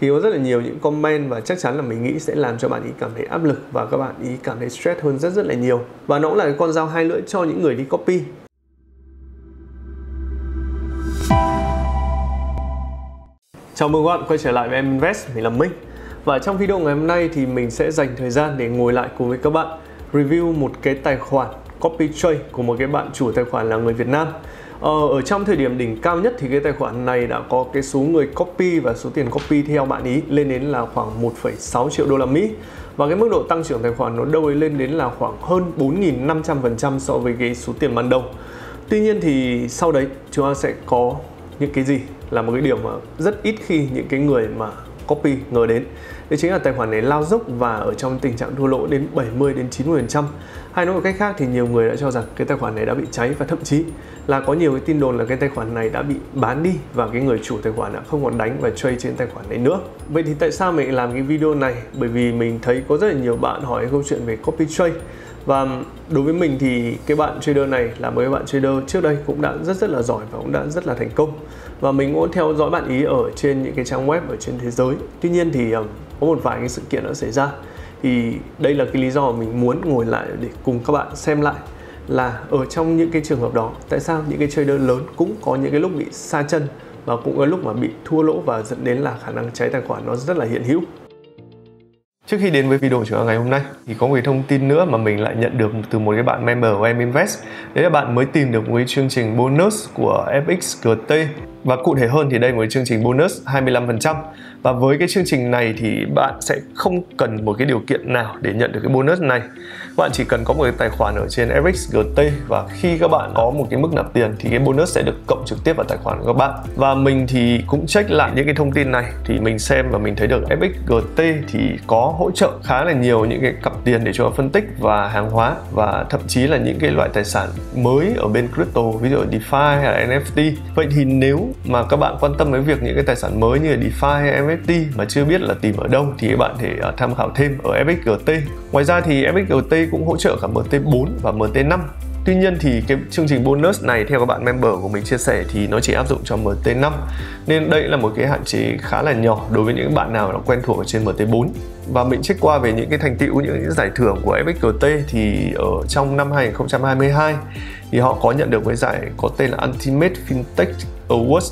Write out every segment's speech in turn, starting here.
thì có rất là nhiều những comment và chắc chắn là mình nghĩ sẽ làm cho bạn ý cảm thấy áp lực và các bạn ý cảm thấy stress hơn rất là nhiều. Và nó cũng là cái con dao hai lưỡi cho những người đi copy. Chào mừng các bạn quay trở lại với Em Invest, mình là Minh. Và trong video ngày hôm nay thì mình sẽ dành thời gian để ngồi lại cùng với các bạn review một cái tài khoản copy trade của một cái bạn chủ tài khoản là người Việt Nam. Ở trong thời điểm đỉnh cao nhất thì cái tài khoản này đã có cái số người copy và số tiền copy theo bạn ý lên đến là khoảng 1,6 triệu đô la Mỹ. Và cái mức độ tăng trưởng tài khoản nó đâu ấy lên đến là khoảng hơn 4.500% so với cái số tiền ban đầu. Tuy nhiên thì sau đấy chúng ta sẽ có những cái gì là một cái điều mà rất ít khi những cái người mà copy ngờ đến. Đấy chính là tài khoản này lao dốc và ở trong tình trạng thua lỗ đến 70 đến 90%. Hay nói một cách khác thì nhiều người đã cho rằng cái tài khoản này đã bị cháy và thậm chí là có nhiều cái tin đồn là cái tài khoản này đã bị bán đi và cái người chủ tài khoản đã không còn đánh và trade trên tài khoản này nữa. Vậy thì tại sao mình làm cái video này? Bởi vì mình thấy có rất là nhiều bạn hỏi câu chuyện về copy trade. Và đối với mình thì cái bạn trader này là một cái bạn trader trước đây cũng đã rất là giỏi và cũng đã rất là thành công. Và mình cũng theo dõi bạn ý ở trên những cái trang web ở trên thế giới. Tuy nhiên thì có một vài cái sự kiện đã xảy ra. Thì đây là cái lý do mà mình muốn ngồi lại để cùng các bạn xem lại là ở trong những cái trường hợp đó tại sao những cái trader lớn cũng có những cái lúc bị sa chân và cũng có lúc mà bị thua lỗ và dẫn đến là khả năng cháy tài khoản nó rất là hiện hữu. Trước khi đến với video của chúng ta ngày hôm nay thì có một cái thông tin nữa mà mình lại nhận được từ một cái bạn member của Em Invest. Đấy là bạn mới tìm được một cái chương trình bonus của FXGT. Và cụ thể hơn thì đây là một cái chương trình bonus 25%. Và với cái chương trình này thì bạn sẽ không cần một cái điều kiện nào để nhận được cái bonus này. Bạn chỉ cần có một cái tài khoản ở trên FXGT và khi các bạn có một cái mức nạp tiền thì cái bonus sẽ được cộng trực tiếp vào tài khoản của các bạn. Và mình thì cũng check lại những cái thông tin này thì mình xem và mình thấy được FXGT thì có hỗ trợ khá là nhiều những cái cặp tiền để cho phân tích và hàng hóa và thậm chí là những cái loại tài sản mới ở bên crypto, ví dụ DeFi hay là NFT. Vậy thì nếu mà các bạn quan tâm đến việc những cái tài sản mới như là DeFi hay NFT mà chưa biết là tìm ở đâu thì các bạn thể tham khảo thêm ở FXGT. Ngoài ra thì FXGT cũng hỗ trợ cả MT4 và MT5. Tuy nhiên thì cái chương trình bonus này theo các bạn member của mình chia sẻ thì nó chỉ áp dụng cho MT5. Nên đây là một cái hạn chế khá là nhỏ đối với những bạn nào đã quen thuộc ở trên MT4. Và mình check qua về những cái thành tựu, những giải thưởng của FXGT thì ở trong năm 2022 thì họ có nhận được cái giải có tên là Ultimate Fintech Awards,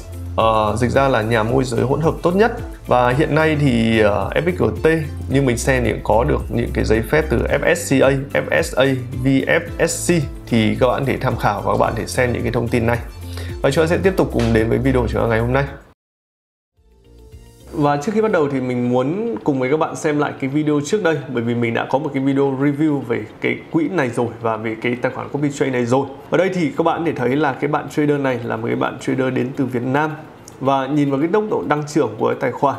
dịch ra là nhà môi giới hỗn hợp tốt nhất. Và hiện nay thì FXGT như mình xem thì có được những cái giấy phép từ FSCA, FSA, VFSC thì các bạn thể tham khảo và các bạn thể xem những cái thông tin này. Và chúng ta sẽ tiếp tục cùng đến với video của chúng ta ngày hôm nay. Và trước khi bắt đầu thì mình muốn cùng với các bạn xem lại cái video trước đây, bởi vì mình đã có một cái video review về cái quỹ này rồi và về cái tài khoản copy trade này rồi. Ở đây thì các bạn để thấy là cái bạn trader này là một cái bạn trader đến từ Việt Nam. Và nhìn vào cái tốc độ tăng trưởng của cái tài khoản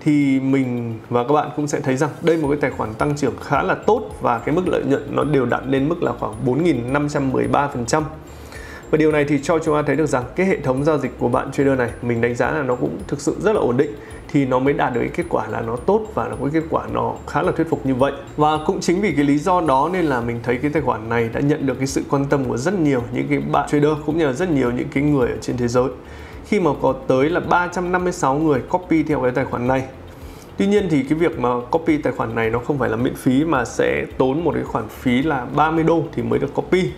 thì mình và các bạn cũng sẽ thấy rằng đây là một cái tài khoản tăng trưởng khá là tốt và cái mức lợi nhuận nó đều đặn lên mức là khoảng 4.513%. Và điều này thì cho chúng ta thấy được rằng cái hệ thống giao dịch của bạn trader này mình đánh giá là nó cũng thực sự rất là ổn định thì nó mới đạt được cái kết quả là nó tốt và nó có kết quả nó khá là thuyết phục như vậy. Và cũng chính vì cái lý do đó nên là mình thấy cái tài khoản này đã nhận được cái sự quan tâm của rất nhiều những cái bạn trader cũng như là rất nhiều những cái người ở trên thế giới. Khi mà có tới là 356 người copy theo cái tài khoản này. Tuy nhiên thì cái việc mà copy tài khoản này nó không phải là miễn phí mà sẽ tốn một cái khoản phí là 30 đô thì mới được copy.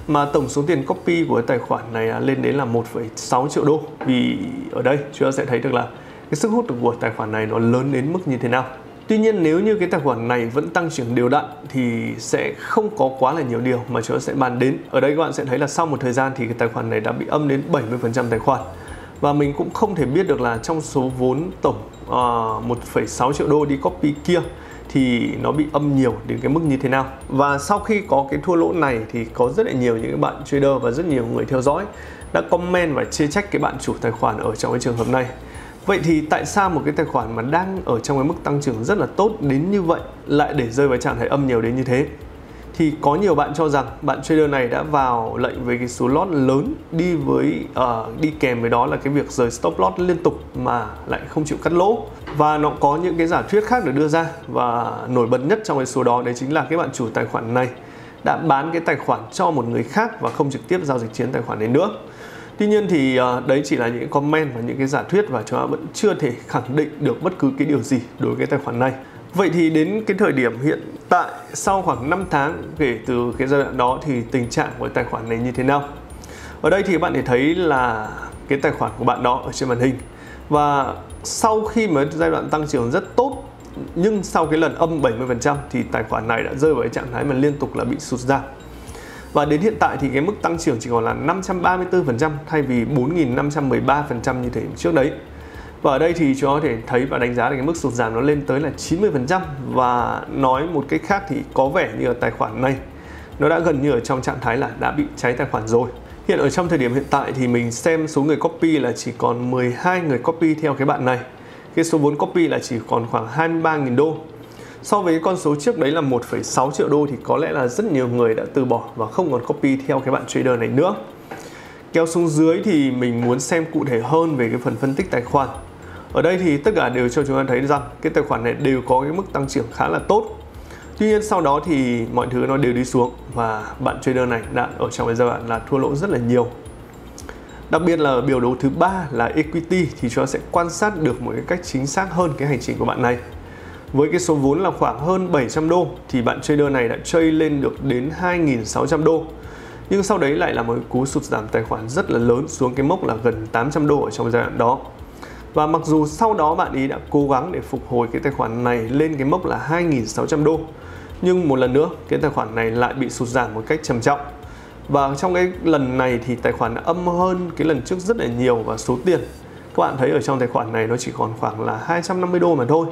Mà tổng số tiền copy của cái tài khoản này lên đến là 1,6 triệu đô. Vì ở đây chúng ta sẽ thấy được là cái sức hút của tài khoản này nó lớn đến mức như thế nào. Tuy nhiên nếu như cái tài khoản này vẫn tăng trưởng đều đặn thì sẽ không có quá là nhiều điều mà chúng ta sẽ bàn đến. Ở đây các bạn sẽ thấy là sau một thời gian thì cái tài khoản này đã bị âm đến 70% tài khoản. Và mình cũng không thể biết được là trong số vốn tổng 1,6 triệu đô đi copy kia thì nó bị âm nhiều đến cái mức như thế nào. Và sau khi có cái thua lỗ này thì có rất là nhiều những cái bạn trader và rất nhiều người theo dõi đã comment và chê trách cái bạn chủ tài khoản ở trong cái trường hợp này. Vậy thì tại sao một cái tài khoản mà đang ở trong cái mức tăng trưởng rất là tốt đến như vậy lại để rơi vào trạng thái âm nhiều đến như thế? Thì có nhiều bạn cho rằng bạn trader này đã vào lệnh với cái số lot lớn đi kèm với đó là cái việc rời stop loss liên tục mà lại không chịu cắt lỗ. Và nó có những cái giả thuyết khác được đưa ra và nổi bật nhất trong cái số đó đấy chính là cái bạn chủ tài khoản này đã bán cái tài khoản cho một người khác và không trực tiếp giao dịch trên tài khoản đấy nữa. Tuy nhiên thì đấy chỉ là những comment và những cái giả thuyết, và chúng ta vẫn chưa thể khẳng định được bất cứ cái điều gì đối với cái tài khoản này. Vậy thì đến cái thời điểm hiện tại, sau khoảng 5 tháng kể từ cái giai đoạn đó, thì tình trạng của tài khoản này như thế nào? Ở đây thì các bạn thể thấy là cái tài khoản của bạn đó ở trên màn hình. Và sau khi mà giai đoạn tăng trưởng rất tốt, nhưng sau cái lần âm 70% thì tài khoản này đã rơi vào cái trạng thái mà liên tục là bị sụt giảm. Và đến hiện tại thì cái mức tăng trưởng chỉ còn là 534% thay vì 4.513% như thế trước đấy. Và ở đây thì chúng ta có thể thấy và đánh giá được cái mức sụt giảm nó lên tới là 90%. Và nói một cách khác thì có vẻ như ở tài khoản này nó đã gần như ở trong trạng thái là đã bị cháy tài khoản rồi. Hiện ở trong thời điểm hiện tại thì mình xem số người copy là chỉ còn 12 người copy theo cái bạn này. Cái số vốn copy là chỉ còn khoảng 23.000 đô. So với cái con số trước đấy là 1,6 triệu đô thì có lẽ là rất nhiều người đã từ bỏ và không còn copy theo cái bạn trader này nữa. Kéo xuống dưới thì mình muốn xem cụ thể hơn về cái phần phân tích tài khoản. Ở đây thì tất cả đều cho chúng ta thấy rằng cái tài khoản này đều có cái mức tăng trưởng khá là tốt. Tuy nhiên sau đó thì mọi thứ nó đều đi xuống và bạn trader này đã ở trong cái giai đoạn là thua lỗ rất là nhiều. Đặc biệt là biểu đồ thứ 3 là equity thì chúng ta sẽ quan sát được một cái cách chính xác hơn cái hành trình của bạn này. Với cái số vốn là khoảng hơn 700 đô thì bạn trader này đã trade lên được đến 2.600 đô. Nhưng sau đấy lại là một cú sụt giảm tài khoản rất là lớn xuống cái mốc là gần 800 đô ở trong giai đoạn đó. Và mặc dù sau đó bạn ý đã cố gắng để phục hồi cái tài khoản này lên cái mốc là 2.600 đô, nhưng một lần nữa cái tài khoản này lại bị sụt giảm một cách trầm trọng. Và trong cái lần này thì tài khoản đã âm hơn cái lần trước rất là nhiều, và số tiền các bạn thấy ở trong tài khoản này nó chỉ còn khoảng là 250 đô mà thôi.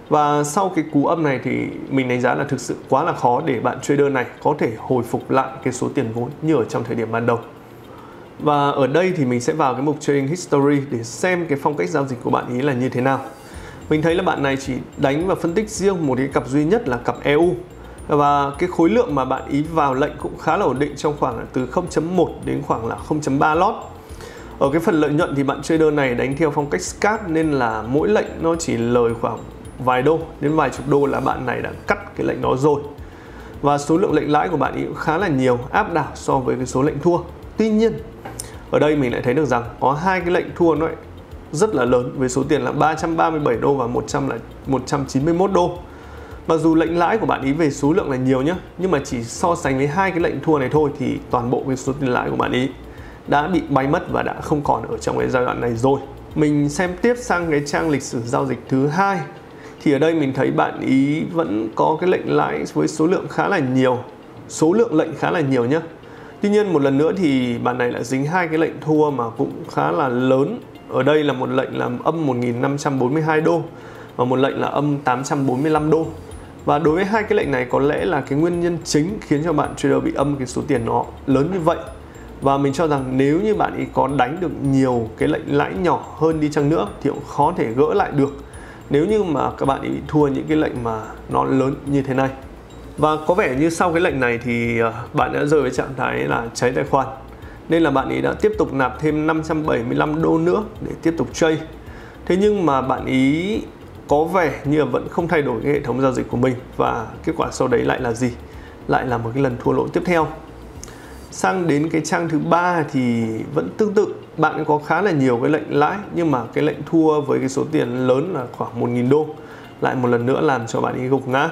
Và sau cái cú âm này thì mình đánh giá là thực sự quá là khó để bạn trader này có thể hồi phục lại cái số tiền vốn như ở trong thời điểm ban đầu. Và ở đây thì mình sẽ vào cái mục Trading History để xem cái phong cách giao dịch của bạn ý là như thế nào. Mình thấy là bạn này chỉ đánh và phân tích riêng một cái cặp duy nhất là cặp EU. Và cái khối lượng mà bạn ý vào lệnh cũng khá là ổn định, trong khoảng là từ 0.1 đến khoảng là 0.3 lot. Ở cái phần lợi nhuận thì bạn trader này đánh theo phong cách scalp, nên là mỗi lệnh nó chỉ lời khoảng vài đô đến vài chục đô là bạn này đã cắt cái lệnh đó rồi. Và số lượng lệnh lãi của bạn ý cũng khá là nhiều, áp đảo so với cái số lệnh thua. Tuy nhiên ở đây mình lại thấy được rằng có hai cái lệnh thua nó rất là lớn với số tiền là 337 đô và 191 đô. Mặc dù lệnh lãi của bạn ý về số lượng là nhiều nhá, nhưng mà chỉ so sánh với hai cái lệnh thua này thôi thì toàn bộ cái số tiền lãi của bạn ý đã bị bay mất và đã không còn ở trong cái giai đoạn này rồi. Mình xem tiếp sang cái trang lịch sử giao dịch thứ 2 thì ở đây mình thấy bạn ý vẫn có cái lệnh lãi với số lượng khá là nhiều, số lượng lệnh khá là nhiều nhá. Tuy nhiên một lần nữa thì bạn này lại dính hai cái lệnh thua mà cũng khá là lớn. Ở đây là một lệnh là âm 1.542 đô và một lệnh là âm 845 đô. Và đối với hai cái lệnh này có lẽ là cái nguyên nhân chính khiến cho bạn trader bị âm cái số tiền nó lớn như vậy. Và mình cho rằng nếu như bạn ý có đánh được nhiều cái lệnh lãi nhỏ hơn đi chăng nữa thì cũng khó thể gỡ lại được nếu như mà các bạn ý bị thua những cái lệnh mà nó lớn như thế này. Và có vẻ như sau cái lệnh này thì bạn đã rơi vào trạng thái là cháy tài khoản, nên là bạn ý đã tiếp tục nạp thêm 575 đô nữa để tiếp tục trade. Thế nhưng mà bạn ý có vẻ như là vẫn không thay đổi cái hệ thống giao dịch của mình, và kết quả sau đấy lại là gì? Lại là một cái lần thua lỗ tiếp theo. Sang đến cái trang thứ 3 thì vẫn tương tự, bạn có khá là nhiều cái lệnh lãi, nhưng mà cái lệnh thua với cái số tiền lớn là khoảng 1.000 đô lại một lần nữa làm cho bạn ấy gục ngã.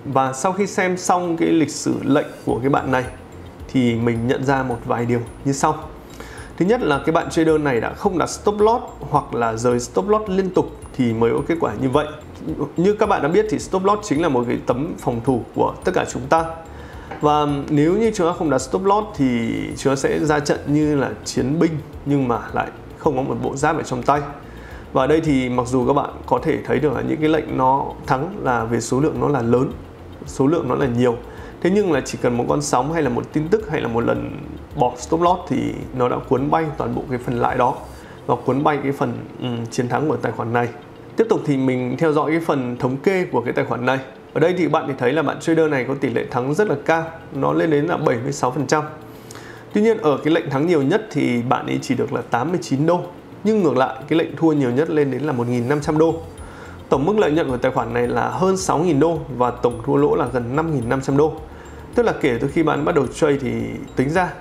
Và sau khi xem xong cái lịch sử lệnh của cái bạn này thì mình nhận ra một vài điều như sau. Thứ nhất là cái bạn trader này đã không đặt stop loss hoặc là rời stop loss liên tục thì mới có kết quả như vậy. Như các bạn đã biết thì stop loss chính là một cái tấm phòng thủ của tất cả chúng ta. Và nếu như chúng ta không đặt stop loss thì chúng ta sẽ ra trận như là chiến binh nhưng mà lại không có một bộ giáp ở trong tay. Và ở đây thì mặc dù các bạn có thể thấy được là những cái lệnh nó thắng là về số lượng nó là lớn, số lượng nó là nhiều. Thế nhưng là chỉ cần một con sóng hay là một tin tức hay là một lần bỏ stop loss thì nó đã cuốn bay toàn bộ cái phần lãi đó và cuốn bay cái phần chiến thắng của tài khoản này. Tiếp tục thì mình theo dõi cái phần thống kê của cái tài khoản này. Ở đây thì bạn thấy là bạn trader này có tỷ lệ thắng rất là cao, nó lên đến là 76%. Tuy nhiên ở cái lệnh thắng nhiều nhất thì bạn ấy chỉ được là 89 đô. Nhưng ngược lại cái lệnh thua nhiều nhất lên đến là 1.500 đô. Tổng mức lợi nhuận của tài khoản này là hơn 6.000 đô và tổng thua lỗ là gần 5.500 đô. Tức là kể từ khi bạn bắt đầu trade thì tính ra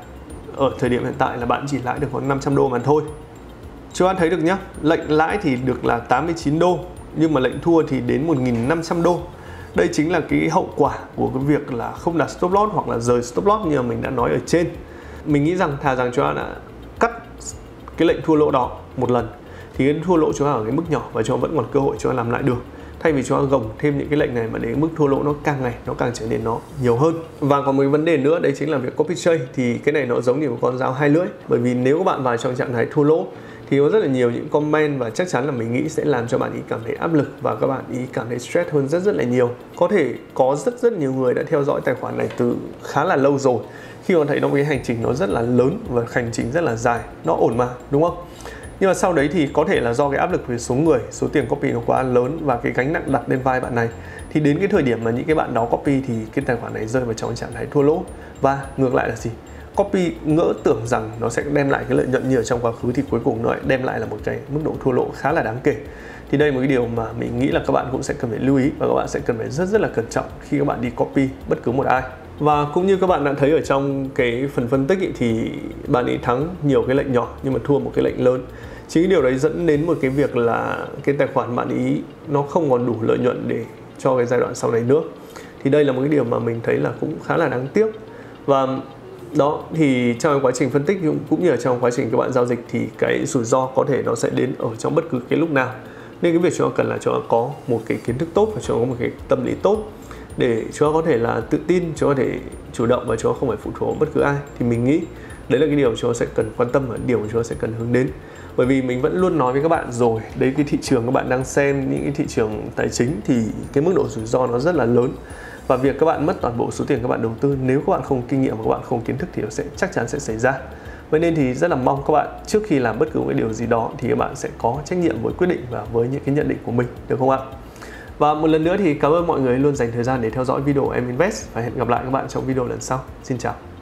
ở thời điểm hiện tại là bạn chỉ lãi được khoảng 500 đô mà thôi. Chúng ta thấy được nhá, lệnh lãi thì được là 89 đô nhưng mà lệnh thua thì đến 1.500 đô. Đây chính là cái hậu quả của cái việc là không đặt stop loss hoặc là rời stop loss như mà mình đã nói ở trên. Mình nghĩ rằng thà rằng chúng ta đã cắt cái lệnh thua lỗ đó một lần thì cái thua lỗ chúng ta ở cái mức nhỏ và chúng ta vẫn còn cơ hội chúng ta làm lại được, thay vì chúng ta gồng thêm những cái lệnh này mà để mức thua lỗ nó càng ngày nó càng trở nên nó nhiều hơn. Và còn một cái vấn đề nữa, đấy chính là việc copy trade. Thì cái này nó giống như một con dao hai lưỡi, bởi vì nếu các bạn vào trong trạng thái thua lỗ thì có rất là nhiều những comment và chắc chắn là mình nghĩ sẽ làm cho bạn ý cảm thấy áp lực và các bạn ý cảm thấy stress hơn rất là nhiều. Có thể có rất nhiều người đã theo dõi tài khoản này từ khá là lâu rồi, khi mà thấy nó cái hành trình nó rất là lớn và hành trình rất là dài, nó ổn mà, đúng không? Nhưng mà sau đấy thì có thể là do cái áp lực về số người, số tiền copy nó quá lớn và cái gánh nặng đặt lên vai bạn này, thì đến cái thời điểm mà những cái bạn đó copy thì cái tài khoản này rơi vào trong trạng thái thua lỗ. Và ngược lại là gì? Copy ngỡ tưởng rằng nó sẽ đem lại cái lợi nhuận như ở trong quá khứ thì cuối cùng nó lại đem lại là một cái mức độ thua lỗ khá là đáng kể. Thì đây là một cái điều mà mình nghĩ là các bạn cũng sẽ cần phải lưu ý và các bạn sẽ cần phải rất là cẩn trọng khi các bạn đi copy bất cứ một ai. Và cũng như các bạn đã thấy ở trong cái phần phân tích thì bạn ấy thắng nhiều cái lệnh nhỏ nhưng mà thua một cái lệnh lớn. Chính cái điều đấy dẫn đến một cái việc là cái tài khoản bạn ý nó không còn đủ lợi nhuận để cho cái giai đoạn sau này nữa. Thì đây là một cái điều mà mình thấy là cũng khá là đáng tiếc. Và đó, thì trong quá trình phân tích cũng như ở trong quá trình các bạn giao dịch thì cái rủi ro có thể nó sẽ đến ở trong bất cứ cái lúc nào. Nên cái việc chúng ta cần là chúng ta có một cái kiến thức tốt và chúng ta có một cái tâm lý tốt để chúng ta có thể là tự tin, chúng ta có thể chủ động và chúng ta không phải phụ thuộc vào bất cứ ai. Thì mình nghĩ đấy là cái điều chúng ta sẽ cần quan tâm và điều mà chúng ta sẽ cần hướng đến. Bởi vì mình vẫn luôn nói với các bạn rồi, đấy, cái thị trường các bạn đang xem, những cái thị trường tài chính thì cái mức độ rủi ro nó rất là lớn. Và việc các bạn mất toàn bộ số tiền các bạn đầu tư, nếu các bạn không kinh nghiệm và các bạn không kiến thức thì nó sẽ chắc chắn sẽ xảy ra. Vậy nên thì rất là mong các bạn trước khi làm bất cứ một cái điều gì đó thì các bạn sẽ có trách nhiệm với quyết định và với những cái nhận định của mình, được không ạ? Và một lần nữa thì cảm ơn mọi người luôn dành thời gian để theo dõi video Em Invest và hẹn gặp lại các bạn trong video lần sau. Xin chào.